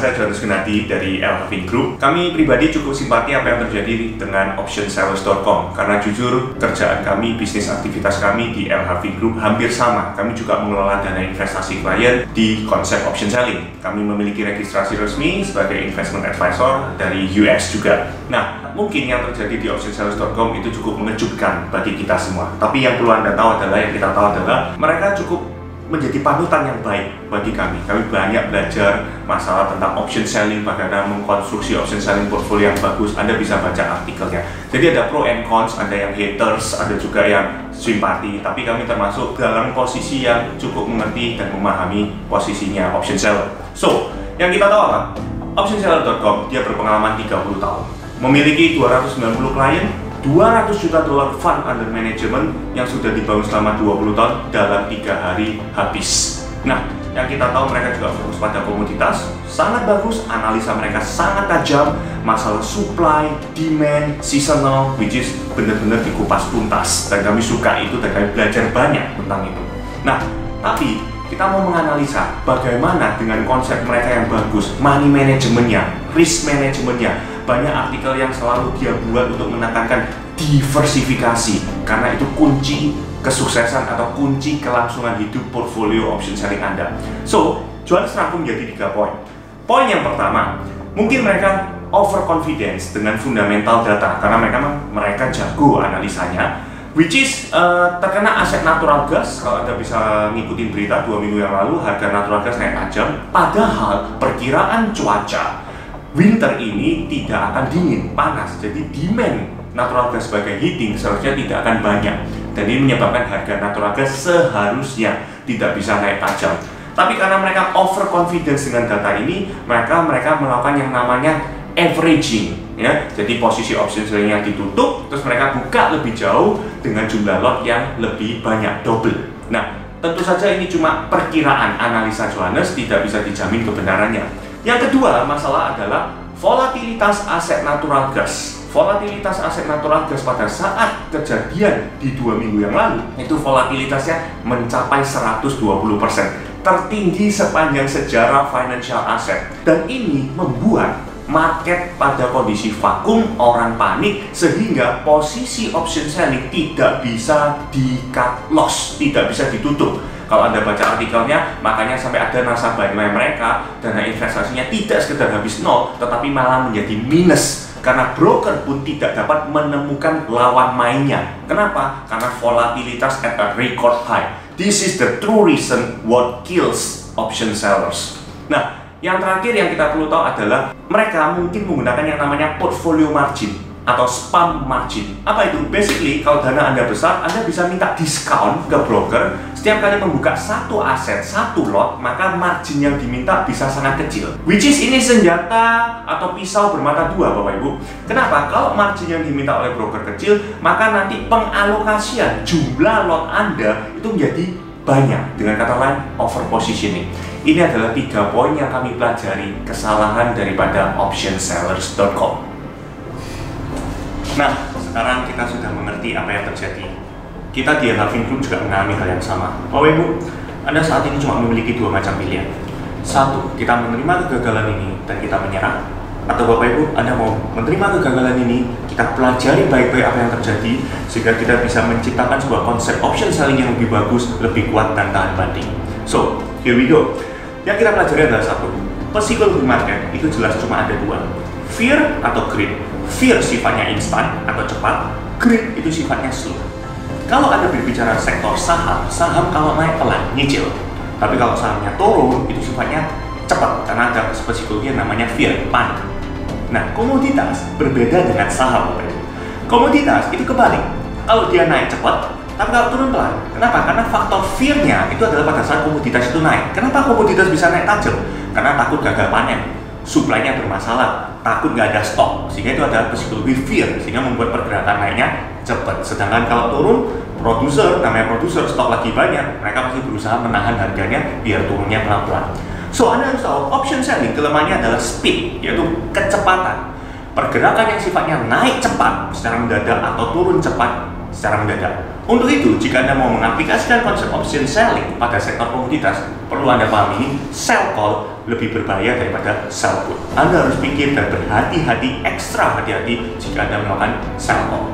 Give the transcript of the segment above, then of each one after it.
saya Johannes Gunadi dari Elhavin Group. Kami pribadi cukup simpati apa yang terjadi dengan optionsellers.com karena jujur kerjaan kami, bisnis aktivitas kami di Elhavin Group hampir sama. Kami juga mengelola dana investasi klien di konsep option selling. Kami memiliki registrasi resmi sebagai investment advisor dari US juga. Nah, mungkin yang terjadi di optionsellers.com itu cukup mengejutkan bagi kita semua. Tapi yang perlu Anda tahu adalah, yang kita tahu adalah mereka cukup menjadi panutan yang baik bagi kami. Kami banyak belajar masalah tentang option selling, bagaimana mengkonstruksi option selling portfolio yang bagus. Anda bisa baca artikelnya. Jadi ada pro and cons, ada yang haters, ada juga yang simpati. Tapi kami termasuk dalam posisi yang cukup mengerti dan memahami posisinya option seller. So, yang kita tahu apa? Optionseller.com dia berpengalaman 30 tahun. Memiliki 290 klien, 200 juta dolar fund under management yang sudah dibangun selama 20 tahun dalam 3 hari habis. Nah, yang kita tahu mereka juga fokus pada komoditas, sangat bagus, analisa mereka sangat tajam, masalah supply, demand, seasonal, which is benar-benar dikupas tuntas. Dan kami suka itu dan kami belajar banyak tentang itu. Nah, tapi kita mau menganalisa bagaimana dengan konsep mereka yang bagus, money managementnya, risk managementnya. Banyak artikel yang selalu dia buat untuk menekankan diversifikasi karena itu kunci kesuksesan atau kunci kelangsungan hidup portfolio option selling Anda. So, Johannes rangkum menjadi 3 poin. Poin yang pertama, mungkin mereka overconfidence dengan fundamental data karena mereka jago analisanya, which is terkena aset natural gas. Kalau Anda bisa ngikutin berita 2 minggu yang lalu, harga natural gas naik tajam, padahal perkiraan cuaca winter ini tidak akan dingin, panas. Jadi demand natural gas sebagai heating seharusnya tidak akan banyak. Dan ini menyebabkan harga natural gas seharusnya tidak bisa naik tajam. Tapi karena mereka overconfidence dengan data ini, mereka melakukan yang namanya averaging, ya. Jadi posisi option sellingnya ditutup, terus mereka buka lebih jauh dengan jumlah lot yang lebih banyak, double. Nah, tentu saja ini cuma perkiraan analisa Johannes, tidak bisa dijamin kebenarannya. Yang kedua masalah adalah volatilitas aset natural gas. Volatilitas aset natural gas pada saat kejadian di 2 minggu yang lalu, itu volatilitasnya mencapai 120%. Tertinggi sepanjang sejarah financial asset. Dan ini membuat market pada kondisi vakum, orang panik, sehingga posisi option selling tidak bisa di-cut loss, tidak bisa ditutup. Kalau Anda baca artikelnya, makanya sampai ada nasabahnya mereka, dana investasinya tidak sekedar habis nol, tetapi malah menjadi minus. Karena broker pun tidak dapat menemukan lawan mainnya. Kenapa? Karena volatilitas at a record high. This is the true reason what kills option sellers. Nah, yang terakhir yang kita perlu tahu adalah mereka mungkin menggunakan yang namanya portfolio margin atau spam margin. Apa itu? Basically, kalau dana Anda besar, Anda bisa minta diskon ke broker. Setiap kali membuka satu aset, satu lot, maka margin yang diminta bisa sangat kecil. Which is ini senjata atau pisau bermata dua, Bapak Ibu. Kenapa? Kalau margin yang diminta oleh broker kecil, maka nanti pengalokasian jumlah lot Anda itu menjadi banyak. Dengan kata lain, over positioning. Ini adalah 3 poin yang kami pelajari kesalahan daripada optionsellers.com. Nah, sekarang kita sudah mengerti apa yang terjadi. Kita di Elhavin Group juga mengalami hal yang sama. Bapak Ibu, Anda saat ini cuma memiliki 2 macam pilihan. 1, kita menerima kegagalan ini dan kita menyerah. Atau Bapak Ibu, Anda mau menerima kegagalan ini, kita pelajari baik-baik apa yang terjadi, sehingga kita bisa menciptakan sebuah konsep option selling yang lebih bagus, lebih kuat, dan tahan banting. So, here we go. Yang kita pelajari adalah 1, psikologi market itu jelas cuma ada 2, fear atau greed. Fear sifatnya instan atau cepat, greed itu sifatnya slow. Kalau Anda berbicara sektor saham, kalau naik pelan, nyicil. Tapi kalau sahamnya turun, itu sifatnya cepat, karena ada psikologi yang namanya fear, panik. Nah, komoditas berbeda dengan saham. Komoditas itu kebalik. Kalau dia naik cepat, tapi kalau turun pelan. Kenapa? Karena faktor fear-nya itu adalah pada saat komoditas itu naik. Kenapa komoditas bisa naik tajam? Karena takut gagal panen, supply-nya bermasalah, takut nggak ada stok, sehingga itu ada psikologi fear, sehingga membuat pergerakan naiknya cepat. Sedangkan kalau turun, namanya produser stok lagi banyak, mereka pasti berusaha menahan harganya biar turunnya pelan-pelan. So, Anda harus tahu, option selling kelemahannya adalah speed, yaitu kecepatan. Pergerakan yang sifatnya naik cepat secara mendadak atau turun cepat secara mendadak. Untuk itu, jika Anda mau mengaplikasikan konsep option selling pada sektor komoditas, perlu Anda pahami sell call lebih berbahaya daripada sell put. Anda harus pikir dan berhati-hati, ekstra hati-hati jika Anda melakukan sell call.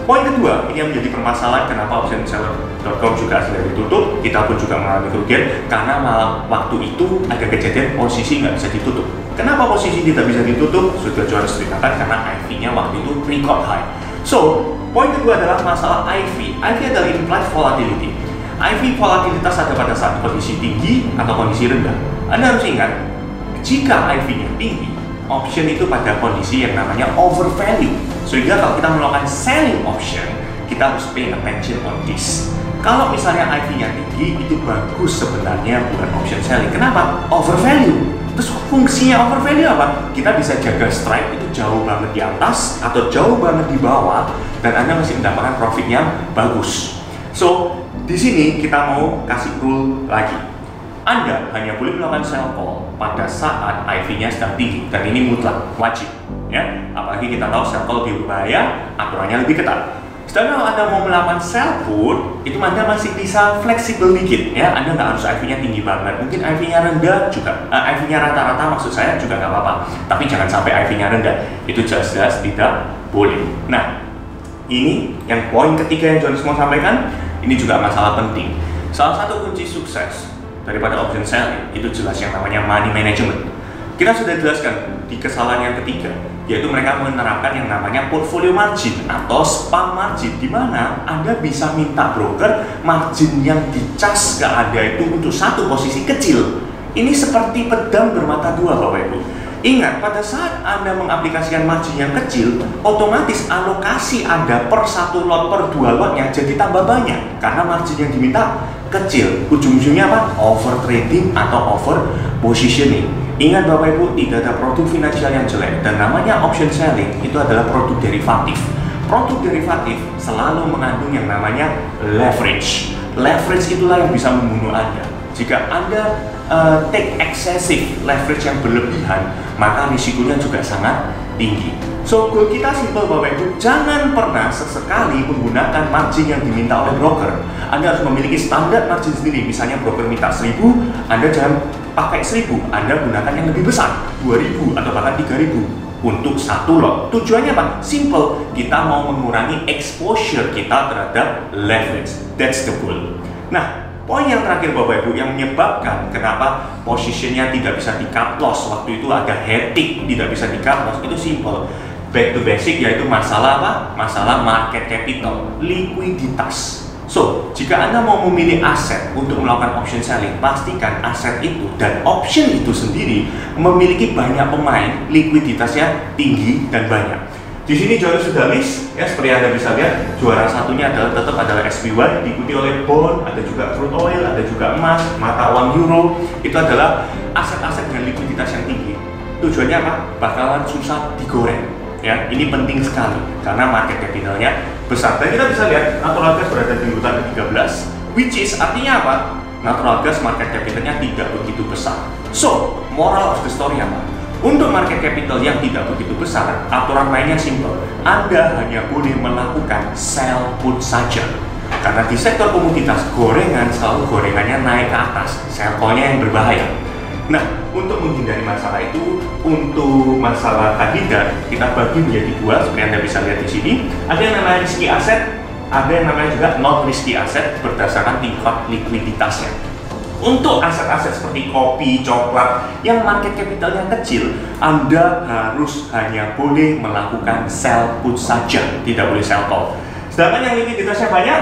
Poin kedua, ini yang menjadi permasalahan kenapa optionseller.com juga sudah ditutup, kita pun juga mengalami kerugian karena waktu itu ada kejadian posisi nggak bisa ditutup. Kenapa posisi tidak bisa ditutup? Sudah juara ceritakan karena IV-nya waktu itu record high. So, poin kedua adalah masalah IV. IV adalah implied volatility. IV volatilitas ada pada saat kondisi tinggi atau kondisi rendah. Anda harus ingat, jika IV-nya tinggi, option itu pada kondisi yang namanya overvalue. Sehingga kalau kita melakukan selling option, kita harus pay attention on this. Kalau misalnya IV-nya tinggi, itu bagus sebenarnya bukan option selling. Kenapa? Overvalue. Terus fungsinya overvalue apa? Kita bisa jaga strike itu jauh banget di atas atau jauh banget di bawah, dan Anda masih mendapatkan profit yang bagus. So, di sini kita mau kasih rule lagi. Anda hanya boleh melakukan sell call pada saat IV-nya sedang tinggi, dan ini mutlak, wajib. Ya, apalagi kita tahu sell call lebih berbahaya, aturannya lebih ketat. Sedangkan kalau Anda mau melakukan sell put, itu Anda masih bisa fleksibel dikit. Ya, Anda nggak harus IV-nya tinggi banget. Mungkin IV-nya rendah juga, IV-nya rata-rata maksud saya juga nggak apa-apa. Tapi jangan sampai IV-nya rendah. Itu jelas-jelas tidak boleh. Nah, ini yang poin ketiga yang Jonas mau sampaikan. Ini juga masalah penting. Salah satu kunci sukses daripada option selling itu jelas yang namanya money management. Kita sudah jelaskan di kesalahan yang ketiga, yaitu mereka menerapkan yang namanya portfolio margin atau spam margin, di mana Anda bisa minta broker margin yang dicas ke Anda itu untuk satu posisi kecil. Ini seperti pedang bermata dua, Bapak Ibu. Ingat, pada saat Anda mengaplikasikan margin yang kecil, otomatis alokasi Anda per satu lot, per dua lotnya jadi tambah banyak karena margin yang diminta kecil. Ujung-ujungnya apa? Over trading atau over positioning. Ingat Bapak Ibu, tidak ada produk finansial yang jelek, dan namanya option selling itu adalah produk derivatif. Produk derivatif selalu mengandung yang namanya leverage. Leverage itulah yang bisa membunuh Anda. Jika Anda take excessive leverage yang berlebihan, maka risikonya juga sangat tinggi. So, goal kita simple Bapak Ibu, jangan pernah sesekali menggunakan margin yang diminta oleh broker. Anda harus memiliki standar margin sendiri. Misalnya broker minta 1000, Anda jangan pakai 1000, Anda gunakan yang lebih besar, 2000 atau bahkan 3000 untuk satu lot. Tujuannya apa? Simple, kita mau mengurangi exposure kita terhadap leverage. That's the goal. Nah, poin yang terakhir Bapak Ibu yang menyebabkan kenapa positionnya tidak bisa di cut loss, waktu itu ada headache tidak bisa di cut loss, itu simple. Back to basic, yaitu masalah apa? Masalah market capital, likuiditas. So, jika Anda mau memilih aset untuk melakukan option selling, pastikan aset itu dan option itu sendiri memiliki banyak pemain, likuiditasnya tinggi dan banyak. Di sini Jonas sudah list, ya seperti Anda bisa lihat, juara satunya tetap adalah SPY, diikuti oleh bond, ada juga crude oil, ada juga emas, mata uang euro. Itu adalah aset-aset dengan likuiditas yang tinggi. Tujuannya apa? Bakalan susah digoreng. Ya, ini penting sekali karena market capitalnya besar. Dan kita bisa lihat natural gas berada di urutan ke-13, which is artinya apa? Natural gas market capitalnya tidak begitu besar. So, moral of the story apa? Untuk market capital yang tidak begitu besar, aturan mainnya simple. Anda hanya boleh melakukan sell put saja. Karena di sektor komoditas, gorengan selalu gorengannya naik ke atas, sell call-nya yang berbahaya. Nah, untuk menghindari masalah itu, untuk masalah kandidat, kita bagi menjadi dua, seperti Anda bisa lihat di sini. Ada yang namanya risky asset, ada yang namanya juga non risky asset berdasarkan tingkat likuiditasnya. Untuk aset-aset seperti kopi, coklat, yang market capitalnya kecil, Anda harus hanya boleh melakukan sell put saja, tidak boleh sell call. Sedangkan yang likuiditasnya banyak,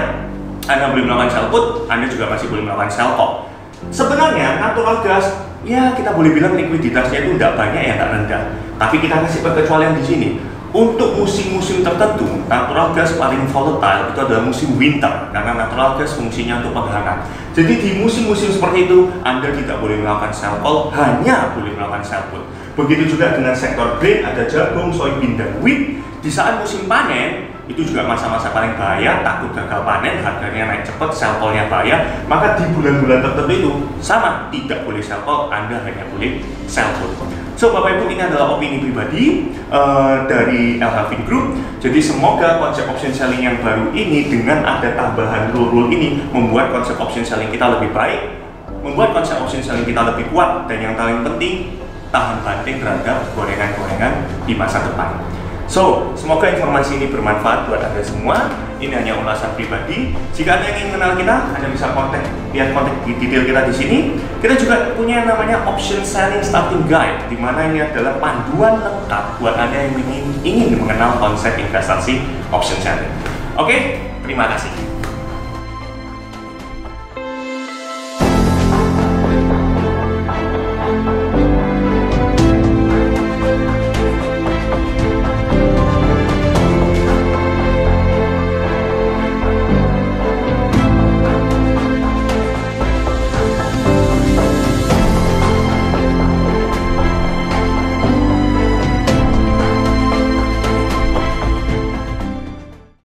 Anda boleh melakukan sell put, Anda juga masih boleh melakukan sell call. Sebenarnya natural gas, ya kita boleh bilang likuiditasnya itu tidak banyak ya, tidak rendah. Tapi kita kasih perkecualian di sini. Untuk musim-musim tertentu, natural gas paling volatile itu adalah musim winter, karena natural gas fungsinya untuk penghangat. Jadi di musim-musim seperti itu, Anda tidak boleh melakukan sell call, hanya boleh melakukan sell put. Begitu juga dengan sektor grain, ada jagung, soybean, dan wheat. Di saat musim panen, itu juga masa-masa paling bahaya, takut gagal panen, harganya naik cepat, sell call-nya bahaya. Maka di bulan-bulan tertentu itu sama, tidak boleh sell call, Anda hanya boleh sell put. So, Bapak Ibu, ini adalah opini pribadi dari LHV Group. Jadi semoga konsep option selling yang baru ini dengan ada tambahan rule-rule ini membuat konsep option selling kita lebih baik, membuat konsep option selling kita lebih kuat, dan yang paling penting, tahan banting terhadap gorengan-gorengan di masa depan. So, semoga informasi ini bermanfaat buat Anda semua. Ini hanya ulasan pribadi. Jika Anda ingin mengenal kita, Anda bisa lihat kontak di detail kita di sini. Kita juga punya yang namanya Option Selling Starting Guide, di mana ini adalah panduan lengkap buat Anda yang ingin mengenal konsep investasi option selling. Oke, terima kasih.